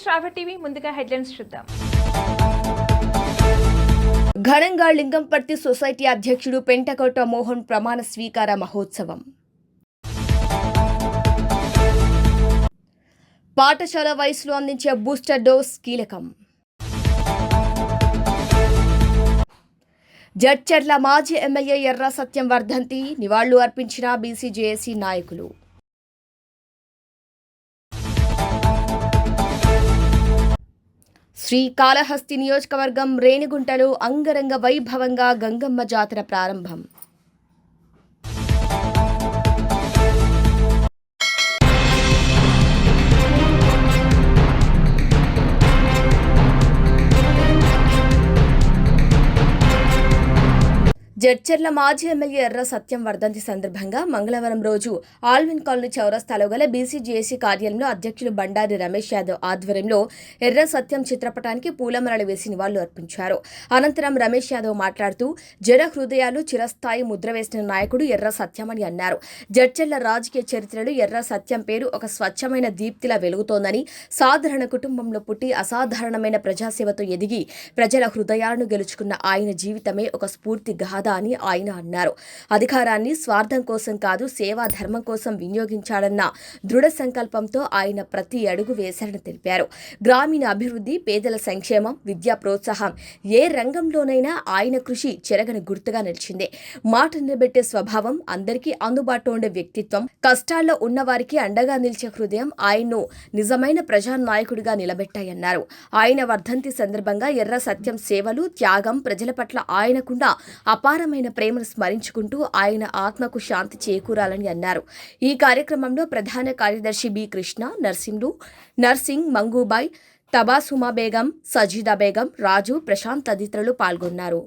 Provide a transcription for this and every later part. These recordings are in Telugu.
శ్రావ్య టీవీ ముందుగా హెడ్లైన్స్ చూద్దాం. ఘనంగా లింగంపర్తి సొసైటీ అధ్యక్షుడు పెంటకోట మోహన్ ప్రమాణ స్వీకార మహోత్సవం. పాఠశాల వయసులో అందించే బూస్టర్ డోస్ కీలకం. జడ్చర్ల మాజీ ఎమ్మెల్యే ఎర్ర సత్యం వర్ధంతి నివాళులు అర్పించిన బీసీజేఏసీ నాయకులు. శ్రీకాళహస్తి నియోజకవర్గం రేణిగుంటలో అంగరంగ వైభవంగా గంగమ్మ జాతర ప్రారంభం. జడ్చర్ల మాజీ ఎమ్మెల్యే ఎర్ర సత్యం వర్ధంతి సందర్భంగా మంగళవారం రోజు ఆల్విన్ కాలనీ చౌరస్తాలో గల బీసీజేఏసీ కార్యాలయంలో అధ్యక్షులు బండారి రమేష్ యాదవ్ ఆధ్వర్యంలో ఎర్ర సత్యం చిత్రపటానికి పూలమాలలు వేసి నివాళులు అర్పించారు. అనంతరం రమేష్ యాదవ్ మాట్లాడుతూ జన హృదయాలు చిరస్థాయి ముద్ర వేసిన నాయకుడు ఎర్ర సత్యం అని అన్నారు. జడ్చర్ల రాజకీయ చరిత్రలో ఎర్ర సత్యం పేరు ఒక స్వచ్ఛమైన దీప్తిలా వెలుగుతోందని, సాధారణ కుటుంబంలో పుట్టి అసాధారణమైన ప్రజాసేవతో ఎదిగి ప్రజల హృదయాలను గెలుచుకున్న ఆయన జీవితమే ఒక స్ఫూర్తి గాథ అని ఆయన అన్నారు. అధికారాన్ని స్వార్థం కోసం కాదు, సేవా ధర్మం కోసం వినియోగించాడన్న దృఢ సంకల్పంతో ఆయన ప్రతి అడుగు వేశారని తెలిపారు. గ్రామీణ అభివృద్ధి, పేదల సంక్షేమం, విద్యా ప్రోత్సాహం ఏ రంగంలోనైనా ఆయన కృషి చెరగని గుర్తుగా నిలిచింది. మాట నిలబెట్టే స్వభావం, అందరికీ అందుబాటులో ఉండే వ్యక్తిత్వం, కష్టాల్లో ఉన్నవారికి అండగా నిలిచే హృదయం ఆయన్ను నిజమైన ప్రజానాయకుడిగా నిలబెట్టాయన్నారు. ఆయన వర్ధంతి సందర్భంగా ఎర్ర సత్యం సేవలు, త్యాగం, ప్రజల పట్ల ఆయనకున్న అపారమైన ప్రేమను స్మరించుకుంటూ ఆయన ఆత్మకు శాంతి చేకూరాలని అన్నారు. ఈ కార్యక్రమంలో ప్రధాన కార్యదర్శి బి కృష్ణ, నర్సింగ్, మంగూబాయ్, తబాసుమా బేగం, సజీదా బేగం, రాజు, ప్రశాంత్ తదితరులు పాల్గొన్నారు.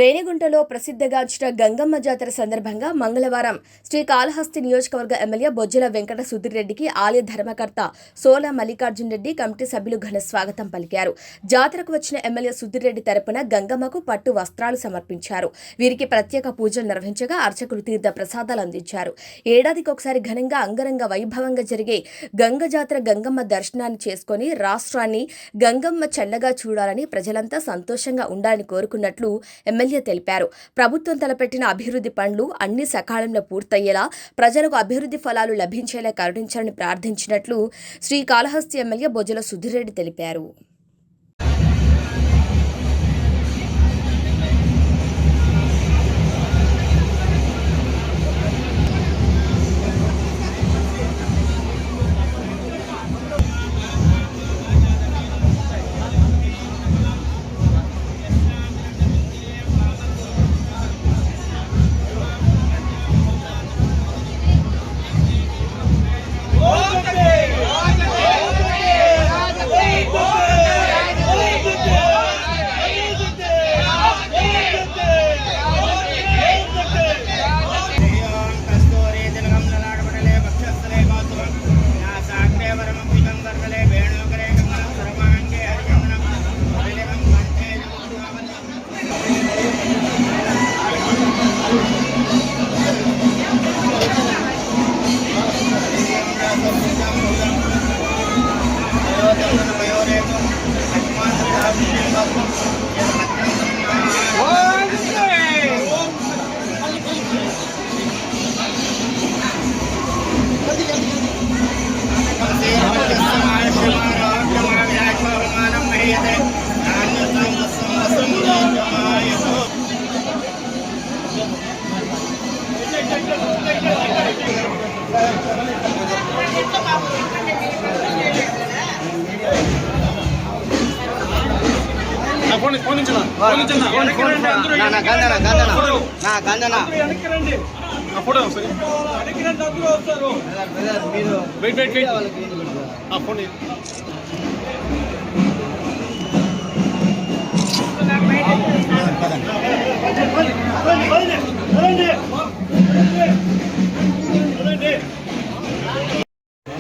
రేణిగుంటలో ప్రసిద్ధిగాంచిన గంగమ్మ జాతర సందర్భంగా మంగళవారం శ్రీకాళహస్తి నియోజకవర్గ ఎమ్మెల్యే బొజ్జల వెంకట సుధీర్ రెడ్డికి ఆలయ ధర్మకర్త సోల మల్లికార్జున్ రెడ్డి, కమిటీ సభ్యులు ఘన స్వాగతం పలికారు. జాతరకు వచ్చిన ఎమ్మెల్యే సుధీర్ రెడ్డి తరపున గంగమ్మకు పట్టు వస్త్రాలు సమర్పించారు. వీరికి ప్రత్యేక పూజలు నిర్వహించగా అర్చకులు తీర్థ ప్రసాదాలు అందించారు. ఏడాదికి ఒకసారి ఘనంగా అంగరంగ వైభవంగా జరిగే గంగ జాతర గంగమ్మ దర్శనాన్ని చేసుకుని రాష్ట్రాన్ని గంగమ్మ చల్లగా చూడాలని, ప్రజలంతా సంతోషంగా ఉండాలని కోరుకున్నట్లు ఎమ్మెల్యే తెలిపారు. ప్రభుత్వం తలపెట్టిన అభివృద్ధి పనులు అన్ని సకాలంలో పూర్తయ్యేలా, ప్రజలకు అభివృద్ధి ఫలాలు లభించేలా కరుణించాలని ప్రార్థించినట్లు శ్రీకాళహస్తి ఎమ్మెల్యే బొజ్జల సుధీర్ రెడ్డి తెలిపారు.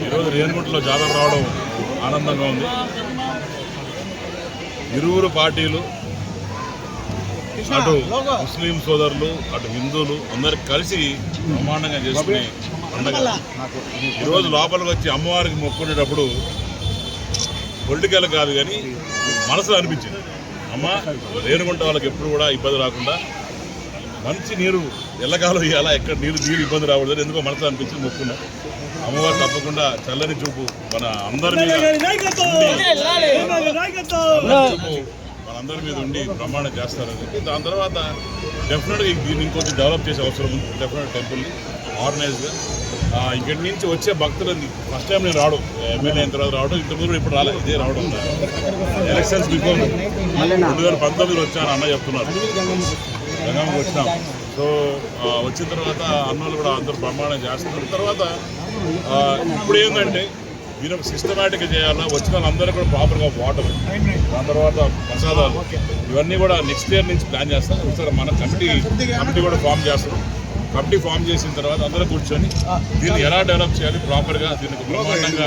ఈరోజు రేణిగుంటలో జాతర రావడం ఆనందంగా ఉంది. ఇరువురు పార్టీలు అటు ముస్లిం సోదరులు అటు హిందువులు అందరు కలిసి బ్రహ్మాండంగా చేసుకునే పండుగ. ఈరోజు లోపలికి వచ్చి అమ్మవారికి మొక్కునేటప్పుడు పొలిటికల్ కాదు కానీ మనసులో అనిపించింది, అమ్మ రేణుగుంట వాళ్ళకి ఎప్పుడు కూడా ఇబ్బంది రాకుండా మంచి నీరు ఎల్లకాలం ఇవ్వాలా, ఎక్కడ నీరు ఇబ్బంది రాకూడదు ఎందుకో మనసులో అనిపించి మొక్కున్నా. అమ్మవారు తప్పకుండా చల్లని చూపు మన అందరి మీద మనందరి మీద ఉండి బ్రహ్మాండం చేస్తారని చెప్పి దాని తర్వాత డెఫినెట్గా దీన్ని ఇంకొంచెం డెవలప్ చేసే అవసరం ఉంది. డెఫినెట్ టెంపుల్ని ఆర్గనైజ్గా ఇక్కడి నుంచి వచ్చే భక్తులని ఫస్ట్ టైం నేను రావడం, ఎమ్మెల్యే అయిన తర్వాత రావడం, ఇంతకుముందు ఇప్పుడు రాలేదు, ఇదే రావడం. ఎలక్షన్స్ బిఫోర్ 2019 వచ్చాను అన్న చెప్తున్నారు, గంగమ్మకి వచ్చినాం. సో వచ్చిన తర్వాత అన్నోళ్ళు కూడా అందరూ బ్రహ్మాండం చేస్తున్నారు. తర్వాత ఇప్పుడు ఏంటంటే మీరు సిస్టమేటిక్గా చేయాలా, వచ్చిన వాళ్ళందరూ కూడా ప్రాపర్గా వాటర్, దాని తర్వాత ప్రసాదాలు ఇవన్నీ కూడా నెక్స్ట్ ఇయర్ నుంచి ప్లాన్ చేస్తాం. ఒకసారి మన కమిటీ కూడా ఫామ్ చేస్తాం. కమిటీ ఫామ్ చేసిన తర్వాత అందరూ కూర్చొని దీన్ని ఎలా డెవలప్ చేయాలి ప్రాపర్గా, దీనికి బ్రహ్మాండంగా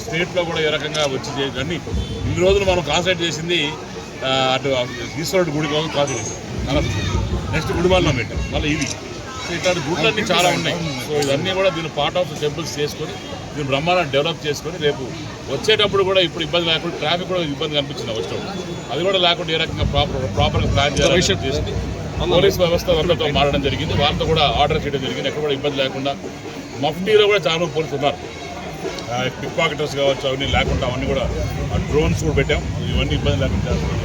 స్టేట్లో కూడా ఏ రకంగా వచ్చి చేయాలని ఇన్ని రోజులు మనం కాన్సన్ట్రేట్ చేసింది అటు ఈశ్వరుడు గుడి కోసం కాన్సన్ట్రేట్ చేసాం. నెక్స్ట్ గుడివాళ్ళలో పెట్టాం, మళ్ళీ ఇది. సో ఇట్లాంటి గుడ్లన్నీ చాలా ఉన్నాయి. సో ఇవన్నీ కూడా దీన్ని పార్ట్ ఆఫ్ ద టెంపుల్స్ చేసుకొని దీన్ని బ్రహ్మాండం డెవలప్ చేసుకొని రేపు వచ్చేటప్పుడు కూడా ఇప్పుడు ఇబ్బంది లేకుండా ట్రాఫిక్ కూడా ఇబ్బంది కనిపించింది వచ్చేటప్పుడు, అది కూడా లేకుండా ఏ రకంగా ప్రాపర్గా ప్లాన్ చేయాలని చేసింది. పోలీస్ వ్యవస్థ వాళ్ళతో మారడం జరిగింది, వాళ్ళతో కూడా ఆర్డర్ చేయడం జరిగింది. ఎక్కడ కూడా ఇబ్బంది లేకుండా మఫ్టీలో కూడా చాలా మంది పోలీసులు ఉన్నారు, పిక్ పాకెటర్స్ కావచ్చు అవన్నీ లేకుండా అవన్నీ కూడా డ్రోన్స్ కూడా పెట్టాం. ఇవన్నీ ఇబ్బంది లేకుండా చేస్తాం.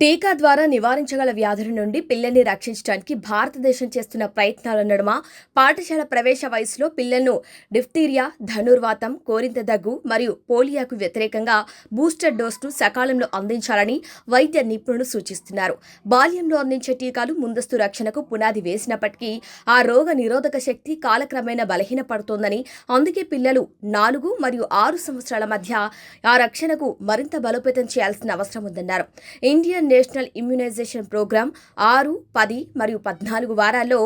టీకా ద్వారా నివారించగల వ్యాధుల నుండి పిల్లల్ని రక్షించడానికి భారతదేశం చేస్తున్న ప్రయత్నాల నడుమ పాఠశాల ప్రవేశ వయసులో పిల్లలను డిఫ్తీరియా, ధనుర్వాతం, కోరింత దగ్గు మరియు పోలియోకు వ్యతిరేకంగా బూస్టర్ డోస్ను సకాలంలో అందించాలని వైద్య నిపుణులు సూచిస్తున్నారు. బాల్యంలో అందించే టీకాలు ముందస్తు రక్షణకు పునాది వేసినప్పటికీ ఆ రోగ నిరోధక శక్తి కాలక్రమేణా బలహీనపడుతోందని, అందుకే పిల్లలు 4 మరియు 6 సంవత్సరాల మధ్య ఆ రక్షణకు మరింత బలోపేతం చేయాల్సిన అవసరం ఉందన్నారు. ఇండియన్ నేషనల్ ఇమ్యునైజేషన్ ప్రోగ్రాం 6, 10 మరియు 14 వారాల్లో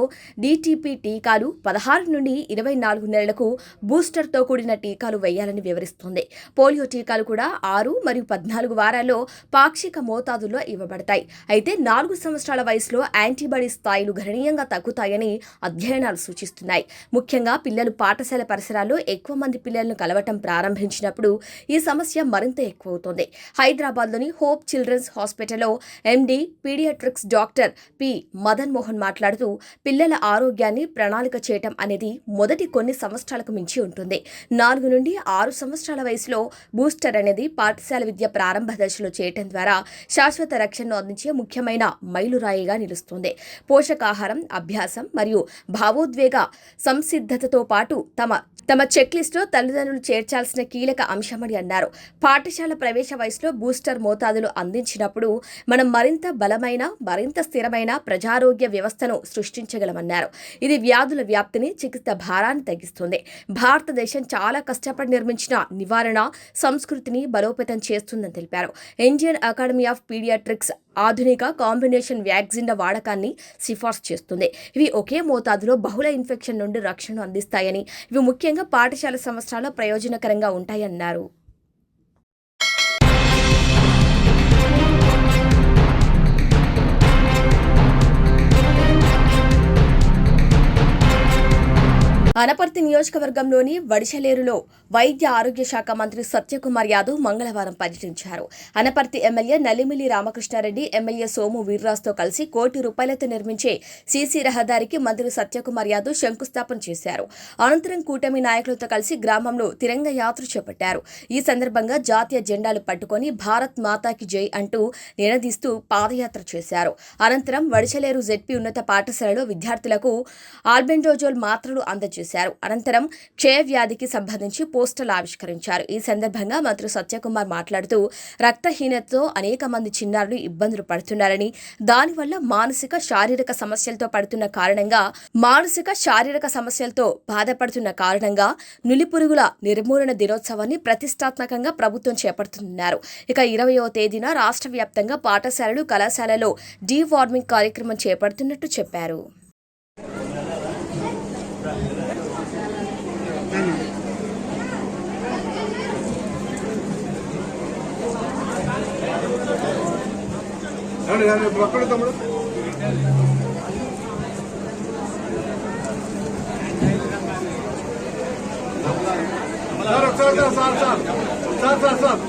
DTP టీకాలు 16 నుండి 24 నెలలకు బూస్టర్తో కూడిన టీకాలు వేయాలని వివరిస్తోంది. పోలియో టీకాలు కూడా 6 మరియు 14 వారాల్లో పాక్షిక మోతాదుల్లో ఇవ్వబడతాయి. అయితే 4 సంవత్సరాల వయసులో యాంటీబాడీ స్థాయిలు గణనీయంగా తగ్గుతాయని అధ్యయనాలు సూచిస్తున్నాయి. ముఖ్యంగా పిల్లలు పాఠశాల పరిసరాల్లో ఎక్కువ మంది పిల్లలను కలవటం ప్రారంభించినప్పుడు ఈ సమస్య మరింత ఎక్కువవుతోంది. హైదరాబాద్లోని హోప్ చిల్డ్రన్స్ హాస్పిటల్లో MD paediatrics doctor P Madan Mohan మాట్లాడుతూ, పిల్లల ఆరోగ్యాన్ని ప్రణాళిక చేయటం అనేది మొదటి కొన్ని సంవత్సరాలకు మించి ఉంటుంది. 4 నుండి 6 సంవత్సరాల వయసులో బూస్టర్ అనేది పాఠశాల విద్య ప్రారంభ దశలో చేయటం ద్వారా శాశ్వత రక్షణను అందించే ముఖ్యమైన మైలురాయిగా నిలుస్తుంది. పోషకాహారం, అభ్యాసం మరియు భావోద్వేగ సంసిద్ధతతో పాటు తమ చెక్లిస్ట్లో తల్లిదండ్రులు చేర్చాల్సిన కీలక అంశమని అన్నారు. పాఠశాల ప్రవేశ వయసులో బూస్టర్ మోతాదులు అందించినప్పుడు మనం మరింత బలమైన, మరింత స్థిరమైన ప్రజారోగ్య వ్యవస్థను సృష్టించగలమన్నారు. ఇది వ్యాధుల వ్యాప్తిని, చికిత్స భారాన్ని తగ్గిస్తుంది. భారతదేశం చాలా కష్టపడి నిర్మించిన నివారణ సంస్కృతిని బలోపేతం చేస్తుందని తెలిపారు. ఇండియన్ అకాడమీ ఆఫ్ పీడియాట్రిక్స్ ఆధునిక కాంబినేషన్ వ్యాక్సిన్ల వాడకాన్ని సిఫార్సు చేస్తుంది. ఇవి ఒకే మోతాదులో బహుళ ఇన్ఫెక్షన్ నుండి రక్షణను అందిస్తాయని, ఇవి ముఖ్యంగా పాఠశాల సంవత్సరాల్లో ప్రయోజనకరంగా ఉంటాయన్నారు. అనపర్తి నియోజకవర్గంలోని వడిషలేరులో వైద్య ఆరోగ్య శాఖ మంత్రి సత్యకుమార్ యాదవ్ మంగళవారం పర్యటించారు. అనపర్తి ఎమ్మెల్యే నల్లిమిల్లి రామకృష్ణారెడ్డి, ఎమ్మెల్యే సోము వీర్రాజుతో కలిసి ₹1 కోటి నిర్మించే సీసీ రహదారికి మంత్రి సత్యకుమార్ యాదవ్ శంకుస్థాపన చేశారు. అనంతరం కూటమి నాయకులతో కలిసి గ్రామంలో తిరంగ యాత్ర చేపట్టారు. ఈ సందర్భంగా జాతీయ జెండాలు పట్టుకుని భారత్ మాతాకి జై అంటూ నినదిస్తూ పాదయాత్ర చేశారు. అనంతరం వడిషలేరు జెడ్పీ ఉన్నత పాఠశాలలో విద్యార్థులకు ఆల్బెండోజోల్ మాత్రలు అందజేశారు. అనంతరం క్షయ వ్యాధికి సంబంధించి పోస్టర్లు ఆవిష్కరించారు. ఈ సందర్భంగా మంత్రి సత్యకుమార్ మాట్లాడుతూ, రక్తహీనతతో అనేక మంది చిన్నారులు ఇబ్బందులు పడుతున్నారని, దానివల్ల మానసిక శారీరక సమస్యలతో బాధపడుతున్న కారణంగా నులిపురుగుల నిర్మూలన దినోత్సవాన్ని ప్రతిష్టాత్మకంగా ప్రభుత్వం చేపడుతున్నారు. ఇక 20వ తేదీన రాష్ట్ర వ్యాప్తంగా పాఠశాలలు, కళాశాలలో డీ వార్మింగ్ కార్యక్రమం చేపడుతున్నట్టు చెప్పారు. ఒక్కడు తమ్ముడు సార్ ఒకసారి sir sir sir sir sir sir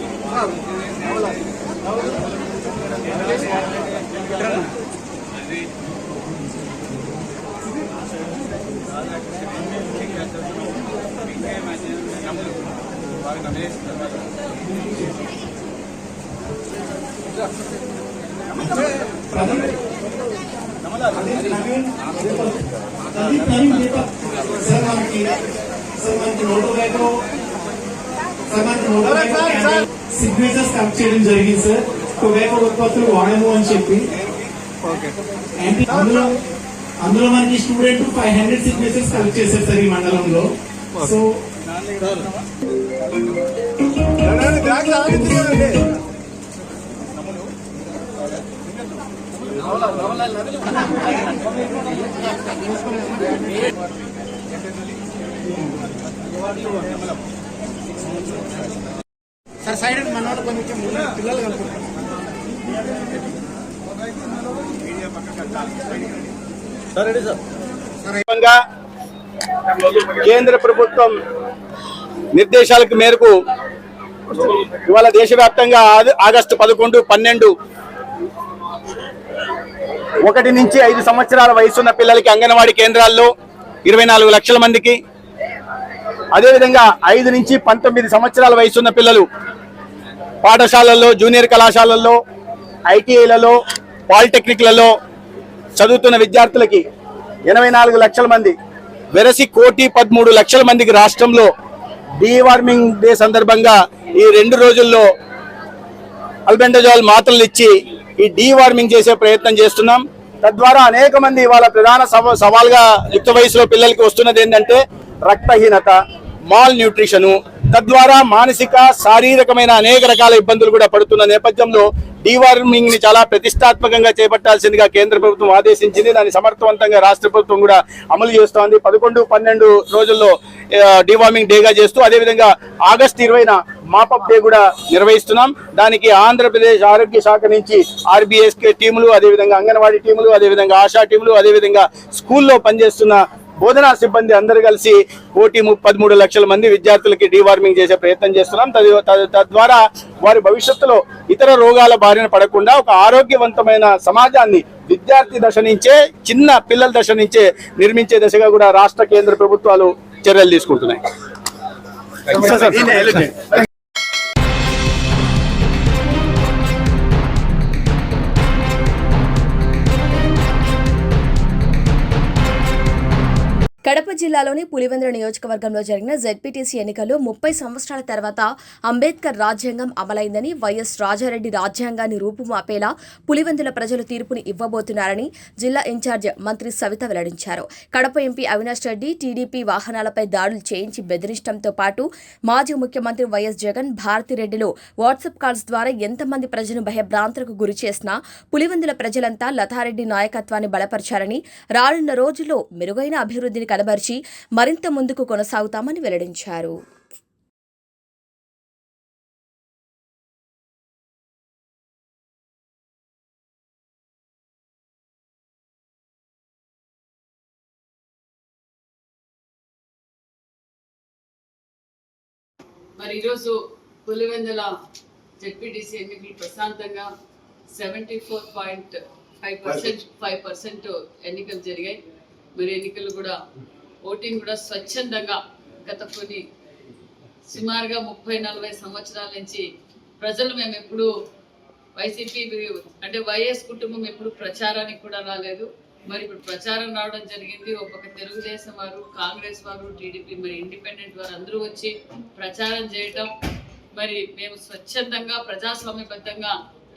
signatures collect చేయడం జరిగింది సార్. టొబాకో ఉత్పత్తులు వాడము అని చెప్పి అందులో మనకి స్టూడెంట్ 500 సిగ్నేచర్స్ కలెక్ట్ చేశారు సార్ ఈ మండలంలో. సో సార్ సైడ్ మనోడు కొంచెం పిల్లలు కనుకుంటారు. కేంద్ర ప్రభుత్వం నిర్దేశాలకు మేరకు ఇవాళ దేశవ్యాప్తంగా ఆగస్టు 11, 12 1 నుంచి 5 సంవత్సరాల వయసున్న పిల్లలకి అంగన్వాడీ కేంద్రాల్లో 24 లక్షల మందికి, అదేవిధంగా 5 నుంచి 19 సంవత్సరాల వయసున్న పిల్లలు పాఠశాలల్లో, జూనియర్ కళాశాలల్లో, ఐటీఐలలో, పాలిటెక్నిక్లలో చదువుతున్న విద్యార్థులకి 84 లక్షల మంది, వెరసి 1,13,00,000 మందికి రాష్ట్రంలో డీవార్మింగ్ డే సందర్భంగా ఈ 2 రోజుల్లో అల్బెండజోల్ మాత్రలు ఇచ్చి ఈ డీవార్మింగ్ చేసే ప్రయత్నం చేస్తున్నాం. తద్వారా అనేక మంది వాళ్ళ ప్రధాన సవాల్గా యుక్త వయసులో పిల్లలకి వస్తున్నది ఏంటంటే రక్తహీనత, మాల్ న్యూట్రిషను, తద్వారా మానసిక శారీరకమైన అనేక రకాల ఇబ్బందులు కూడా పడుతున్న నేపథ్యంలో డీవార్మింగ్ ని చాలా ప్రతిష్టాత్మకంగా చేపట్టాల్సిందిగా కేంద్ర ప్రభుత్వం ఆదేశించింది. దాన్ని సమర్థవంతంగా రాష్ట్ర ప్రభుత్వం కూడా అమలు చేస్తోంది. 11, 12 రోజుల్లో డీవార్మింగ్ డేగా చేస్తూ, అదేవిధంగా ఆగస్టు 20న మాపప్ డే కూడా నిర్వహిస్తున్నాం. దానికి ఆంధ్రప్రదేశ్ ఆరోగ్య శాఖ నుంచి ఆర్బీఎస్కే టీములు, అదేవిధంగా అంగన్వాడీ టీములు, అదేవిధంగా ఆశా టీములు, అదేవిధంగా స్కూల్లో పనిచేస్తున్న బోధనా సిబ్బంది అందరూ కలిసి 1,13 లక్షల మంది విద్యార్థులకి డీవార్మింగ్ చేసే ప్రయత్నం చేస్తున్నాం. తద్వారా వారి భవిష్యత్తులో ఇతర రోగాల బారిన పడకుండా ఒక ఆరోగ్యవంతమైన సమాజాన్ని విద్యార్థి దశ నుంచే, చిన్న పిల్లల దశ నుంచే నిర్మించే దశగా కూడా రాష్ట్ర కేంద్ర ప్రభుత్వాలు చర్యలు తీసుకుంటున్నాయి. కడప జిల్లాలోని పులివెందుల నియోజకవర్గంలో జరిగిన జెడ్పీటీసీ ఎన్నికల్లో 30 సంవత్సరాల తర్వాత అంబేద్కర్ రాజ్యాంగం అమలైందని, వైఎస్ రాజారెడ్డి రాజ్యాంగాన్ని రూపుమాపేలా పులివెందుల ప్రజలు తీర్పుని ఇవ్వబోతున్నారని జిల్లా ఇన్ఛార్జ్ మంత్రి సవిత వెల్లడించారు. కడప ఎంపీ అవినాష్ రెడ్డి టీడీపీ వాహనాలపై దాడులు చేయించి బెదిరించడంతో పాటు మాజీ ముఖ్యమంత్రి వైఎస్ జగన్, భారతిరెడ్డిలు వాట్సాప్ కాల్స్ ద్వారా ఎంతమంది ప్రజలను భయభ్రాంతులకు గురి చేసినా పులివెందుల ప్రజలంతా లతారెడ్డి నాయకత్వాన్ని బలపరిచారని, రానున్న రోజుల్లో మెరుగైన అభివృద్ధిని కనబరిచి మరింత ముందుకు కొనసాగుతామని వెల్లడించారు. మరి ఈరోజు పులివెందుల జెడ్పీటీసీ ఎన్నికలు ప్రశాంతంగా 74.5% ఎన్నికలు జరిగాయి. మరి ఎన్నికలు కూడా ఓటింగ్ కూడా స్వచ్ఛందంగా గత కొన్ని సుమారుగా 30-40 సంవత్సరాల నుంచి ప్రజలు మేము ఎప్పుడు వైసీపీ అంటే వైఎస్ కుటుంబం ఎప్పుడు ప్రచారానికి కూడా రాలేదు. మరి ఇప్పుడు ప్రచారం రావడం జరిగింది. ఒక్కొక్క తెలుగుదేశం వారు, కాంగ్రెస్ వారు, టీడీపీ, మరి ఇండిపెండెంట్ వారు అందరూ వచ్చి ప్రచారం చేయటం, మరి మేము స్వచ్ఛందంగా ప్రజాస్వామ్యబద్ధంగా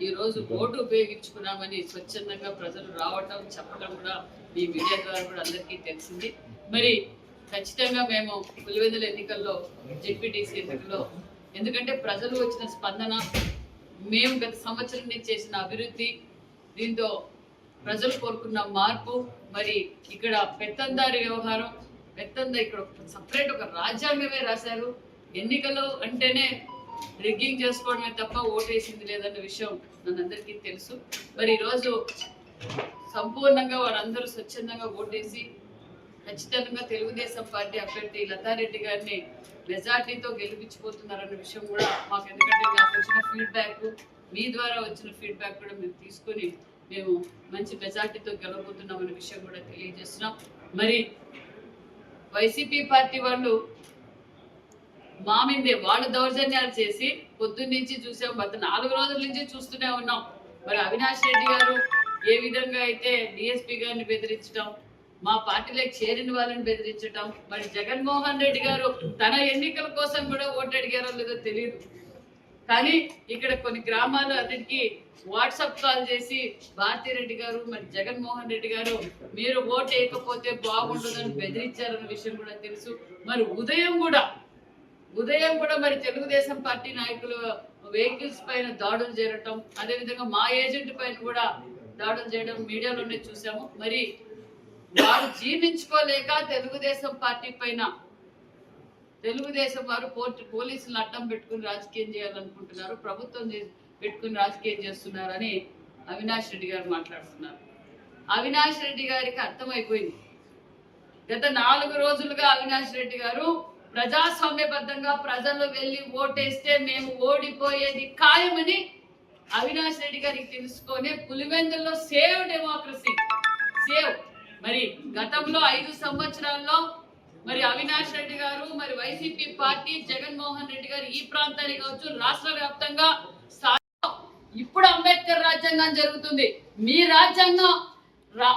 ఈరోజు ఓటు ఉపయోగించుకున్నామని స్వచ్ఛందంగా ప్రజలు రావటం, చెప్పడం కూడా ఈ మీడియా ద్వారా కూడా అందరికీ తెలిసింది. మరి ఖచ్చితంగా మేము పులివెందుల ఎన్నికల్లో, జెడ్పీటీసీ ఎన్నికల్లో, ఎందుకంటే ప్రజలు వచ్చిన స్పందన, మేము గత సంవత్సరం నుంచి చేసిన అభివృద్ధి, దీంతో ప్రజలు కోరుకున్న మార్పు, మరి ఇక్కడ పెత్తందారి వ్యవహారం, ఇక్కడ సపరేట్ ఒక రాజ్యాంగమే రాశారు. ఎన్నికలు అంటేనే రిగ్గింగ్ చేసుకోవడమే తప్ప ఓటేసింది లేదన్న విషయం మనందరికీ తెలుసు. మరి ఈరోజు సంపూర్ణంగా వారందరూ స్వచ్ఛందంగా ఓటేసి ఖచ్చితంగా తెలుగుదేశం పార్టీ అభ్యర్థి లతారెడ్డి గారిని మెజార్టీతో గెలిపించిపోతున్నారన్న విషయం కూడా మాకు, ఎందుకంటే మాకు వచ్చిన ఫీడ్బ్యాక్, మీ ద్వారా వచ్చిన ఫీడ్బ్యాక్ కూడా మేము తీసుకొని మేము మంచి మెజార్టీతో గెలవబోతున్నామన్న విషయం కూడా తెలియజేస్తున్నాం. మరి వైసీపీ పార్టీ వాళ్ళు మా మీదే వాళ్ళు దౌర్జన్యాలు చేసి పొద్దున్నుంచి చూసాం, గత 4 రోజుల నుంచి చూస్తూనే ఉన్నాం. మరి అవినాష్ రెడ్డి గారు ఏ విధంగా అయితే డిఎస్పీ గారిని బెదిరించడం, మా పార్టీలోకి చేరిన వాళ్ళని బెదిరించడం, మరి జగన్మోహన్ రెడ్డి గారు తన ఎన్నికల కోసం కూడా ఓటు అడిగారో లేదో తెలియదు, కానీ ఇక్కడ కొన్ని గ్రామాలు అన్నిటికీ వాట్సాప్ కాల్ చేసి భారతిరెడ్డి గారు మరి జగన్మోహన్ రెడ్డి గారు మీరు ఓటు వేయకపోతే బాగుంటుందని బెదిరించారన్న విషయం కూడా తెలుసు. మరి ఉదయం కూడా మరి తెలుగుదేశం పార్టీ నాయకులు వెహికల్స్ పైన దాడులు చేయటం, అదేవిధంగా మా ఏజెంట్ పైన కూడా దాడులు చేయడం మీడియాలోనే చూసాము. మరి వారు జీర్ణించుకోలేక తెలుగుదేశం పార్టీ పైన తెలుగుదేశం వారు పోలీసులను అడ్డం పెట్టుకుని రాజకీయం చేయాలనుకుంటున్నారు, ప్రభుత్వం పెట్టుకుని రాజకీయం చేస్తున్నారని అవినాష్ రెడ్డి గారు మాట్లాడుతున్నారు. అవినాష్ రెడ్డి గారికి అర్థమైపోయింది. గత 4 రోజులుగా అవినాష్ రెడ్డి గారు ప్రజాస్వామ్యబద్ధంగా ప్రజలు వెళ్ళి ఓటేస్తే మేము ఓడిపోయేది ఖాయమని అవినాష్ రెడ్డి గారికి తెలుసుకొని పులివెందుల్లో సేవ్ డెమోక్రసీ సేవ్, మరి గతంలో 5 సంవత్సరాల్లో మరి అవినాష్ రెడ్డి గారు మరి వైసీపీ పార్టీ జగన్మోహన్ రెడ్డి గారు ఈ ప్రాంతానికి కావచ్చు రాష్ట్ర వ్యాప్తంగా ఇప్పుడు అంబేద్కర్ రాజ్యాంగం జరుగుతుంది. మీ రాజ్యాంగం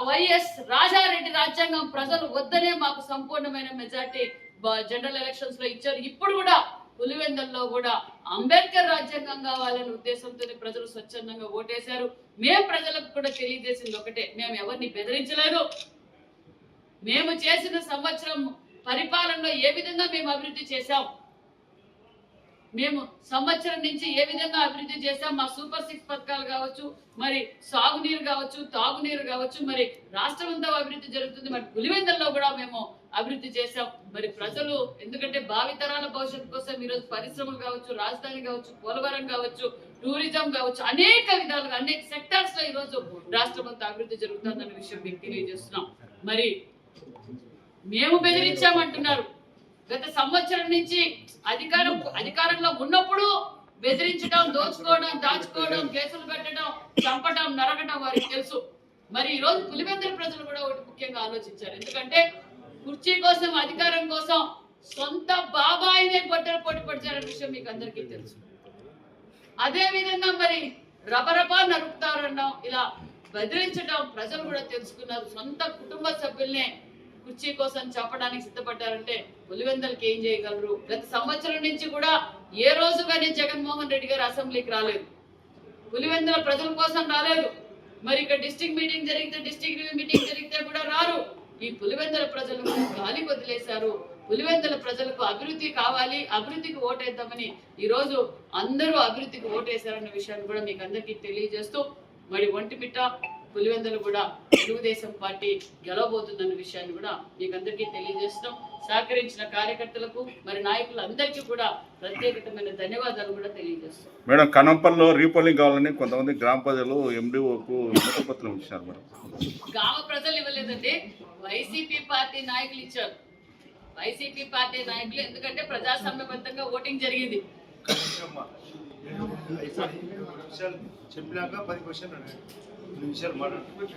వైఎస్ రాజారెడ్డి రాజ్యాంగం ప్రజలు వద్దనే మాకు సంపూర్ణమైన మెజార్టీ జనరల్ ఎలక్షన్స్ లో ఇచ్చారు. ఇప్పుడు కూడా పులివెందుల్లో కూడా అంబేద్కర్ రాజ్యాంగం కావాలనే ఉద్దేశంతో ప్రజలు స్వచ్ఛందంగా ఓటేశారు. మేము ప్రజలకు కూడా తెలియజేసింది ఒకటే, మేము ఎవరిని బెదిరించలేదు. మేము చేసిన సంవత్సరం పరిపాలనలో ఏ విధంగా మేము అభివృద్ధి చేశాం, మేము సంవత్సరం నుంచి ఏ విధంగా అభివృద్ధి చేశాం, మా సూపర్ 6 పథకాలు కావచ్చు, మరి సాగునీరు కావచ్చు, తాగునీరు కావచ్చు, మరి రాష్ట్రం అంతా అభివృద్ధి జరుగుతుంది. మరి పులివెందుల్లో కూడా మేము అభివృద్ధి చేశాం. మరి ప్రజలు ఎందుకంటే భావితరాల భవిష్యత్తు కోసం ఈరోజు పరిశ్రమలు కావచ్చు, రాజధాని కావచ్చు, పోలవరం కావచ్చు, టూరిజం కావచ్చు, అనేక విధాలుగా అనేక సెక్టార్స్ లో ఈరోజు రాష్ట్రం అంతా అభివృద్ధి జరుగుతుందన్న విషయం మీకు తెలియజేస్తున్నాం. మరి మేము బెదిరించామంటున్నారు. గత సంవత్సరం నుంచి అధికారంలో ఉన్నప్పుడు బెదిరించడం, దోచుకోవడం, దాచుకోవడం, కేసులు పెట్టడం, చంపడం, నరకడం వారికి తెలుసు. మరి ఈ రోజు పులివెందుల ప్రజలు కూడా ఒకటి ముఖ్యంగా ఆలోచించారు. ఎందుకంటే కుర్చీ కోసం, అధికారం కోసం సొంత బాబాయినే గొడ్డలు పోటీ పడిచారనే విషయం మీకు అందరికీ తెలుసు. అదే విధంగా మరి రబరబా నరుకుతారన్నాం, ఇలా బెదిరించడం ప్రజలు కూడా తెలుసుకున్నారు. సొంత కుటుంబ సభ్యుల్నే కుర్చీ కోసం చెప్పడానికి సిద్ధపడ్డారంటే పులివెందులకి ఏం చేయగలరు? గత సంవత్సరం నుంచి కూడా ఏ రోజు కానీ జగన్మోహన్ రెడ్డి గారు అసెంబ్లీకి రాలేదు, పులివెందుల ప్రజల కోసం రాలేదు. మరి ఇక్కడ డిస్ట్రిక్ట్ మీటింగ్ జరిగితే, డిస్ట్రిక్ట్ రివ్యూ మీటింగ్ జరిగితే కూడా రారు. ఈ పులివెందుల ప్రజలకు గాలి వదిలేశారు. పులివెందుల ప్రజలకు అభివృద్ధి కావాలి, అభివృద్ధికి ఓటేద్దామని ఈరోజు అందరూ అభివృద్ధికి ఓటేశారన్న విషయాన్ని కూడా మీకు అందరికీ తెలియజేస్తూ, మరి ఒంటిమిట్ట పులివెందులు కూడా తెలుగుదేశం పార్టీ గెలవబోతుందన్న విషయాన్ని కూడా మీకు అందరికీ తెలియజేస్తున్నాం. సహకరించిన కార్యకర్తలకు మరి నాయకులందరికీ కూడా ప్రత్యేకమైన ధన్యవాదాలు కూడా తెలియజేస్తాం. మేడం, కనంపల్లో రీపోలింగ్ కావాలని కొంతమంది గ్రామ ప్రజలు ఎండిఓకు పత్రం ఇచ్చారు మేడం. గ్రామ ప్రజలు ఇవ్వలేదండి, వైసీపీ పార్టీ నాయకులు ఇచ్చారు. వైసీపీ పార్టీ నాయకులు, ఎందుకంటే ప్రజాస్వామ్యబద్ధంగా ఓటింగ్ జరిగింది. చెప్పినాక 10 క్వశ్చన్లు నిమిషాలు మాట్లాడుతున్నారు.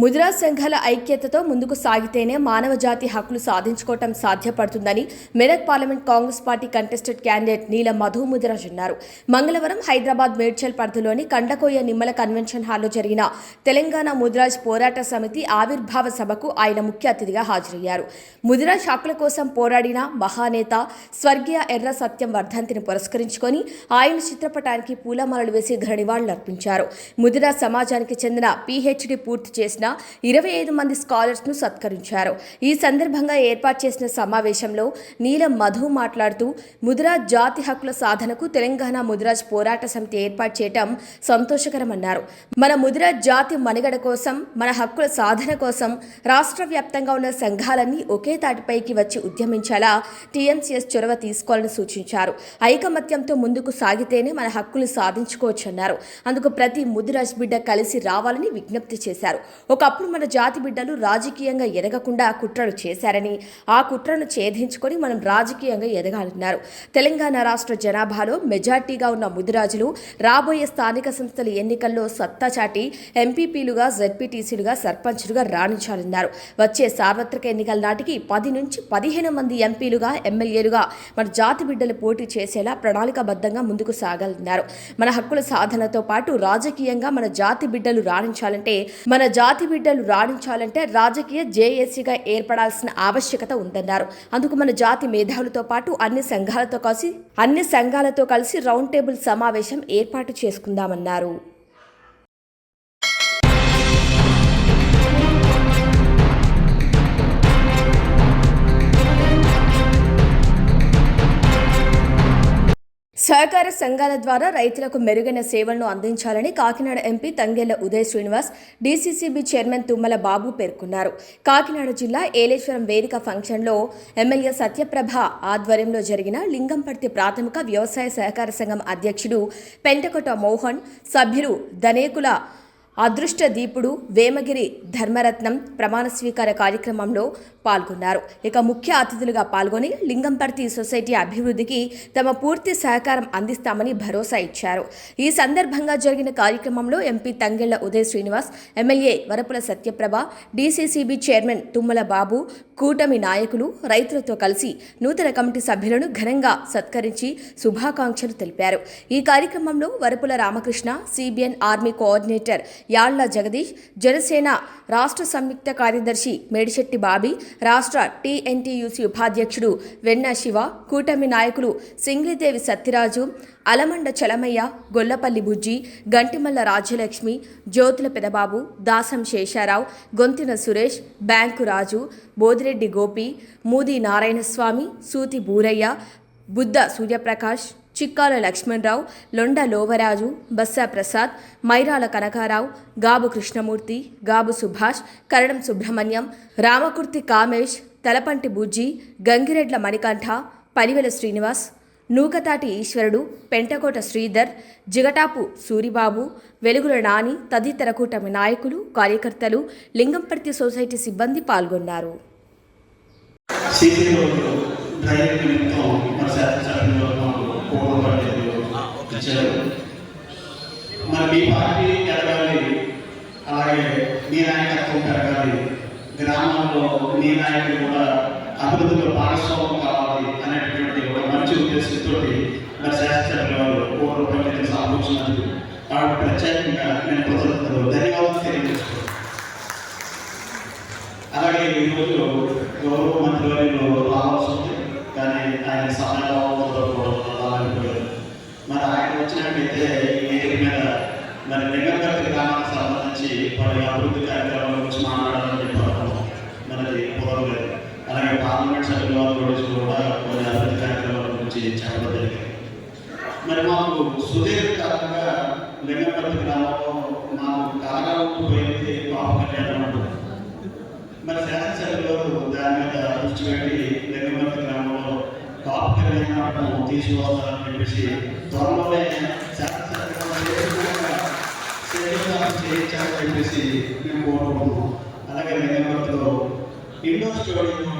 ముదిరా సంఘాల ఐక్యతతో ముందుకు సాగితేనే మానవ జాతి హక్కులు సాధించుకోవటం సాధ్యపడుతుందని Medak parliament Congress party contested candidate Neela Madhu Mudiraj అన్నారు. మంగళవారం హైదరాబాద్ మేడ్చల్ పరిధిలోని కండకోయ నిమ్మల కన్వెన్షన్ హాల్లో జరిగిన తెలంగాణ ముదిరాజ్ పోరాట సమితి ఆవిర్భావ సభకు ఆయన ముఖ్య అతిథిగా హాజరయ్యారు. ముదిరాజ్ హక్కుల కోసం పోరాడిన మహానేత స్వర్గీయ ఎర్ర సత్యం వర్ధంతిని పురస్కరించుకొని ఆయన చిత్రపటానికి పూలమాలలు వేసి ఘన నివాళులర్పించారు. ముదిరాజ్ సమాజానికి చెందిన PhD పూర్తి చేసిన 25 మంది స్కాలర్స్ను సత్కరించారు. ఈ సందర్భంగా ఏర్పాటు చేసిన సమావేశంలో నీలం మధు మాట్లాడుతూ ముదిరాజ్ జాతి హక్కుల సాధనకు తెలంగాణ ముదిరాజ్ పోరాట సమితి ఏర్పాటు చేయడం సంతోషకరమన్నారు. మన ముదిరాజ్ జాతి మనుగడ కోసం, మన హక్కుల సాధన కోసం రాష్ట్ర వ్యాప్తంగా ఉన్న సంఘాలన్నీ ఒకే తాటిపైకి వచ్చి ఉద్యమించాలా టీఎంసీఎస్ చొరవ తీసుకోవాలని సూచించారు. ఐకమత్యంతో ముందుకు సాగితేనే మన హక్కులు సాధించుకోవచ్చన్నారు. అందుకు ప్రతి ముదిరాజ్ బిడ్డ కలిసి రావాలని విజ్ఞప్తి చేశారు. ఒకప్పుడు మన జాతి బిడ్డలు రాజకీయంగా ఎదగకుండా కుట్రలు చేశారని, ఆ కుట్రను ఛేదించుకొని మనం రాజకీయంగా ఎదగాలన్నారు. తెలంగాణ రాష్ట్ర జనాభాలో మెజార్టీగా ఉన్న ముదిరాజులు రాబోయే స్థానిక సంస్థల ఎన్నికల్లో సత్తా చాటి ఎంపీపీలుగా, జెడ్పీటీసీలుగా, సర్పంచులుగా రాణించాలన్నారు. వచ్చే సార్వత్రిక ఎన్నికల నాటికి 10 నుంచి 15 మంది ఎంపీలుగా, ఎమ్మెల్యేలుగా మన జాతి బిడ్డలు పోటీ చేసేలా ప్రణాళికాబద్ధంగా ముందుకు సాగాలన్నారు. మన హక్కుల సాధనతో పాటు రాజకీయంగా మన జాతి బిడ్డలు రాణించాలంటే రాజకీయ జేఏసీగా ఏర్పడాల్సిన ఆవశ్యకత ఉందన్నారు. అందుకు మన జాతి మేధావులతో పాటు అన్ని సంఘాలతో కలిసి రౌండ్ టేబుల్ సమావేశం ఏర్పాటు చేసుకుందామన్నారు. సహకార సంఘాల ద్వారా రైతులకు మెరుగైన సేవలను అందించాలని Kakinada MP Thangella Uday Srinivas, DCCB chairman Tummala Babu పేర్కొన్నారు. కాకినాడ జిల్లా ఏలేశ్వరం వేదిక ఫంక్షన్లో ఎమ్మెల్యే సత్యప్రభ ఆధ్వర్యంలో జరిగిన లింగంపర్తి ప్రాథమిక వ్యవసాయ సహకార సంఘం అధ్యక్షుడు పెంటకొట మోహన్, సభ్యులు ధనేకుల అదృష్ట దీపుడు, వేమగిరి ధర్మరత్నం ప్రమాణ స్వీకార కార్యక్రమంలో పాల్గొన్నారు. ఇక ముఖ్య అతిథులుగా పాల్గొని లింగంపర్తి సొసైటీ అభివృద్ధికి తమ పూర్తి సహకారం అందిస్తామని భరోసా ఇచ్చారు. ఈ సందర్భంగా జరిగిన కార్యక్రమంలో MP Thangella Uday Srinivas, MLA Varupula Satyaprabha, DCCB chairman Tummala Babu, కూటమి నాయకులు రైతులతో కలిసి నూతన కమిటీ సభ్యులను ఘనంగా సత్కరించి శుభాకాంక్షలు తెలిపారు. ఈ కార్యక్రమంలో Varupula Ramakrishna, CBN army coordinator Yalla Jagadish, Janasena రాష్ట్ర సంయుక్త కార్యదర్శి మేడిశెట్టి బాబీ, రాష్ట్ర టీఎన్టీయూసీ ఉపాధ్యక్షుడు వెన్న శివ, కూటమి నాయకులు సింగిలిదేవి సత్యరాజు, అలమండ చలమయ్య, గొల్లపల్లి బుజ్జి, గంటిమల్ల రాజ్యలక్ష్మి, జ్యోతుల పెదబాబు, దాసం శేషారావు, గొంతిన సురేష్, బ్యాంకు రాజు, బోదిరెడ్డి గోపి, మూది నారాయణస్వామి, సూతి బూరయ్య, బుద్ధ సూర్యప్రకాష్, చిక్కాల లక్ష్మణరావు, లొండ లోవరాజు, బస్సా ప్రసాద్, మైరాల కనకారావు, గాబు కృష్ణమూర్తి, గాబు సుభాష్, కరణం సుబ్రహ్మణ్యం, రామకుర్తి కామేష్, తలపంటి బుజ్జి, గంగిరెడ్ల మణికంఠ, పలివెల శ్రీనివాస్, నూకతాటి ఈశ్వరుడు, పెంటకోట శ్రీధర్, జిగటాపు సూరిబాబు, వెలుగుల నాని తదితర కూటమి నాయకులు, కార్యకర్తలు, లింగంపర్తి సొసైటీ సిబ్బంది పాల్గొన్నారు. మరి మీ పార్టీ ఎదగాలి, అలాగే మీ నాయకత్వం పెరగాలి, గ్రామాల్లో మీ నాయకులు కూడా అభివృద్ధిలో భాగస్వామ్యం కావాలి అనేటువంటి ఒక మంచి ఉద్దేశంతో మరి శాస్త్రజ్ఞులు రూపాయలు సాధించినందుకు కాబట్టి ప్రత్యేకంగా నేను కృతజ్ఞతలు ధన్యవాదాలు తెలియజేస్తున్నాను. అలాగే ఈరోజు గౌరవ మంత్రి వారిలో రావాల్సి ఉంది, కానీ ఆయన సమయంలో మరి ఆయన వచ్చినట్లయితే ఈ వేదిక మీద మరి లింగంపర్తి గ్రామానికి సంబంధించి పలు అభివృద్ధి కార్యక్రమాల గురించి మాట్లాడాలని చెప్పడం మనది కుదరలేదు. అలాగే పార్లమెంట్ సభ్యుల గురించి కూడా కొన్ని అభివృద్ధి కార్యక్రమాల గురించి చెప్పడం జరిగింది. మరి మాకు సుదీర్ఘకాలంగా లింగంపర్తి గ్రామంలో మాకు కాలకాలం పోయింది బాబు కళ్యాణం అంటారు. మరి శాసనసభ్యులు దాని మీద దృష్టి పెట్టి లింగంపర్తి గ్రామంలో బాబు కళ్యాణం తీసుకువస్తారని చెప్పేసి త్వరలోనే చేయించాలని చెప్పేసి మేము కోరుకుంటున్నాం. అలాగే లింగంపర్తిలో ఇండోర్ స్టేడియం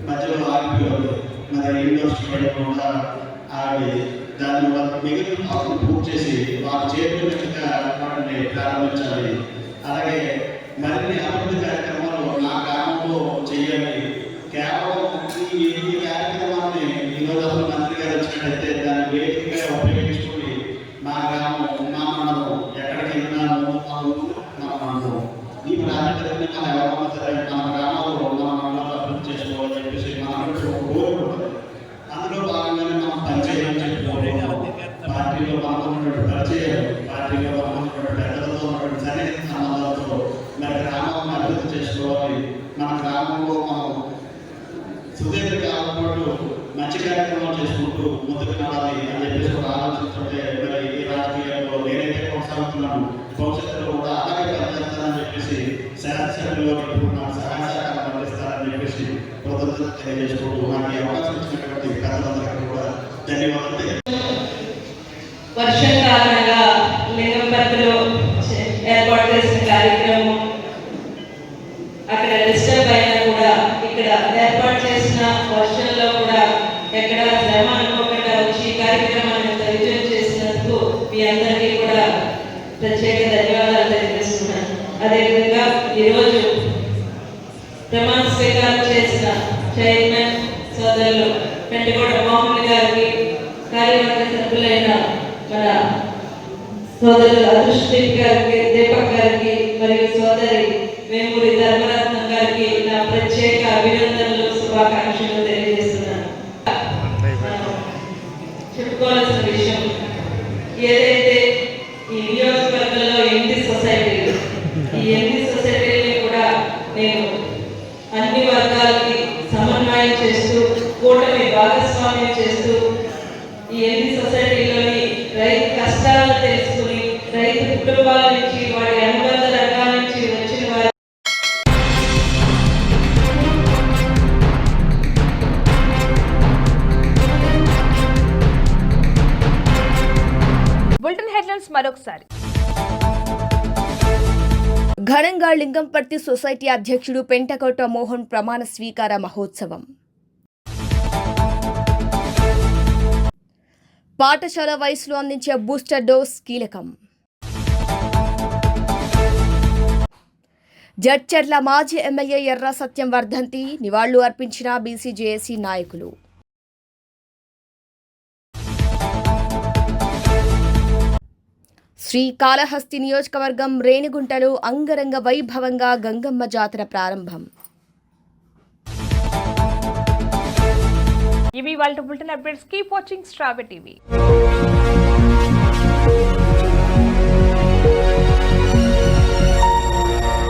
మధ్యలో ఆగిపోయారు. మరి ఇండోర్ స్టేడియం కూడా ఆగి దాన్ని మిగిలిన హాస్టల్ పూర్తి చేసి వారి చేతుల మీదుగా వాటిని ప్రారంభించాలి. అలాగే మరిన్ని అభివృద్ధి కార్యక్రమాలు నా గ్రామంలో చేయాలి. కేవలం ఈ కార్యక్రమాన్ని ఈరోజు అసలు మంత్రి గారు వచ్చినట్టయితే దాన్ని వేదికగా ఉపయోగించుకొని మా గ్రామం, మా మండలం ఎక్కడికి వెళ్ళినాము మా మండలం ఈ ప్రాంతాన్ని మన ఎవరైనా సరే మన గ్రామంలో మన మండలంలో అభివృద్ధి చేసుకోవాలని చెప్పేసి మనకు ఒక కోరిక ఉంటుంది. అందులో భాగంగానే మనం పనిచేయాలని చెప్పుకోవడం, పార్టీలో మనకున్నటువంటి పరిచయం, పార్టీలో మనకున్నటువంటి పెద్దలతో ఉన్నటువంటి సన్నిహిత సంబంధాలతో మరి చేసుకోవాలి, మన గ్రామంలో మనం సుదీర్ఘ కాలం పాటు మంచి కార్యక్రమాలు చేసుకుంటూ ముందుకు నడవాలి అని చెప్పేసి ఒక ఆలోచించుంటే మరి ఈ రాజకీయాల్లో నేనైతే కొనసాగుతున్నాను, భవిష్యత్తులో కూడా అలాగే పనిచేస్తానని చెప్పేసి శాసనసభ్యులు సహాయ సహకారం అందిస్తారని చెప్పేసి కృతజ్ఞతలు తెలియజేసుకుంటూ నాకు ఈ అవకాశం ఇచ్చినటువంటి ప్రజలందరికీ కూడా ధన్యవాదాలు. వర్షం కారణంగా లింగంపర్తిలో ఏర్పాటు చేసిన కార్యక్రమం అక్కడ డిస్టర్బ్ అయినా కూడా ఇక్కడ ఏర్పాటు చేసిన వర్షంలో కూడా ఎక్కడ శ్రమ అనుకోకుండా వచ్చి కార్యక్రమాన్ని విజయం చేసినందుకు మీ అందరికీ కూడా ప్రత్యేక ధన్యవాదాలు తెలియజేస్తున్నాను. అదేవిధంగా ఈరోజు ప్రమాణ స్వీకారం చేసిన చైర్మన్ సోదరులు పెంటగూడ మోహన్ గారికి, కార్యవర్గ సభ్యులైన మన సోదరులు అదృష్టదీప్ గారికి, దీపక్ గారికి మరియు సోదరి వేమూరి ధర్మరత్నం గారికి నా ప్రత్యేక అభినందనలు, శుభాకాంక్షలు తెలియజేస్తున్నాను. చెప్పుకోవాల్సిన విషయం ఏదైతే ఈ నియోజకవర్గంలో 8 సొసైటీలు, ఈ 8 సొసైటీలని కూడా నేను అన్ని వర్గాలకి సమన్వయం చేస్తూ కూటమి భాగస్వామ్యం చేస్తూ ఈ 8 సొసైటీలోని రైతు కష్టాలను తెలుసుకుని రైతు కుటుంబాల నుంచి వారి అనుబంధ రంగాల నుంచి వచ్చిన వారి బులెటిన్ హెడ్లైన్స్ మరొకసారి. ఘనంగా లింగంపర్తి సొసైటీ అధ్యక్షుడు పెంటకోట మోహన్ ప్రమాణ స్వీకార మహోత్సవం. పాఠశాల వయసులో అందించే బూస్టర్ డోస్ కీలకం. జడ్చర్ల మాజీ ఎమ్మెల్యే ఎర్ర సత్యం వర్ధంతి, నివాళులు అర్పించిన బీసీజేఏసీ నాయకులు. శ్రీకాళహస్తి నియోజకవర్గం రేణిగుంటలో అంగరంగ వైభవంగా గంగమ్మ జాతర ప్రారంభం. ఇవి వాళ్ళ బులెటిన్ అప్డేట్స్. కీప్ వాచింగ్ స్ట్రాబె టీవీ.